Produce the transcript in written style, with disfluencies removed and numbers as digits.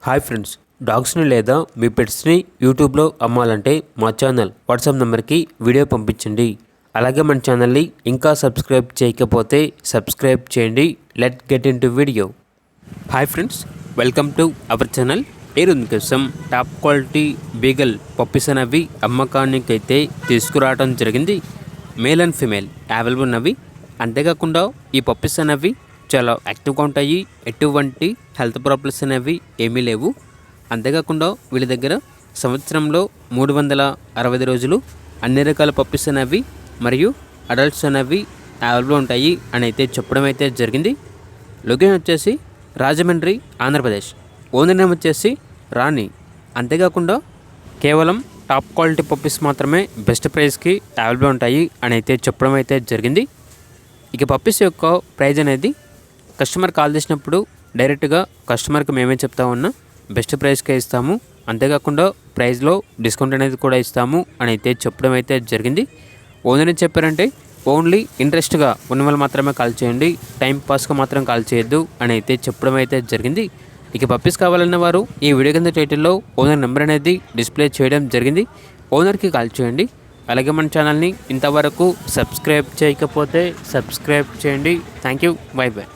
Hi friends, డాగ్స్ని లేదా మీ పెట్స్ని యూట్యూబ్లో అమ్మాలంటే మా ఛానల్ వాట్సాప్ నెంబర్కి వీడియో పంపించండి. అలాగే మన ఛానల్ని ఇంకా సబ్స్క్రైబ్ చేయకపోతే సబ్స్క్రైబ్ చేయండి. Let get in to video. Hi friends, welcome to our channel. ఈరోజు కోసం టాప్ క్వాలిటీ బీగల్ పప్పీస్ అనేవి అమ్మకానికి అయితే తీసుకురావడం జరిగింది. మేల్ అండ్ ఫీమేల్ అవైలబుల్ ఉన్నవి. అంతేకాకుండా ఈ పప్పీస్ అనేవి చాలా యాక్టివ్గా ఉంటాయి. ఎటువంటి హెల్త్ ప్రాబ్లమ్స్ అనేవి ఏమీ లేవు. అంతేకాకుండా వీళ్ళ దగ్గర సంవత్సరంలో 365 రోజులు అన్ని రకాల పప్పీస్ అనేవి మరియు అడల్ట్స్ అనేవి అవైలబుల్ ఉంటాయి అని అయితే చెప్పడం అయితే జరిగింది. లొకేషన్ వచ్చేసి రాజమండ్రి, ఆంధ్రప్రదేశ్. ఓనర్ నేమ్ వచ్చేసి రాణి. అంతేకాకుండా కేవలం టాప్ క్వాలిటీ పప్పీస్ మాత్రమే బెస్ట్ ప్రైస్కి అవైలబుల్ ఉంటాయి అని అయితే చెప్పడం అయితే జరిగింది. ఇక పప్పీస్ యొక్క ప్రైజ్ అనేది కస్టమర్ కాల్ చేసినప్పుడు డైరెక్ట్గా కస్టమర్కి మేమే చెప్తా ఉన్నా బెస్ట్ ప్రైస్కే ఇస్తాము. అంతేకాకుండా ప్రైస్లో డిస్కౌంట్ అనేది కూడా ఇస్తాము అని అయితే చెప్పడం అయితే జరిగింది. ఓనర్ ఏం చెప్పారంటే ఓన్లీ ఇంట్రెస్ట్గా ఉన్న వాళ్ళు మాత్రమే కాల్ చేయండి, టైం పాస్గా మాత్రం కాల్ చేయొద్దు అని అయితే చెప్పడం అయితే జరిగింది. ఇక పప్పీస్ కావాలన్న వారు ఈ వీడియో కింద టైటిల్లో ఓనర్ నెంబర్ అనేది డిస్ప్లే చేయడం జరిగింది. ఓనర్కి కాల్ చేయండి. అలాగే మన ఛానల్ని ఇంతవరకు సబ్స్క్రైబ్ చేయకపోతే సబ్స్క్రైబ్ చేయండి. Thank you. By by.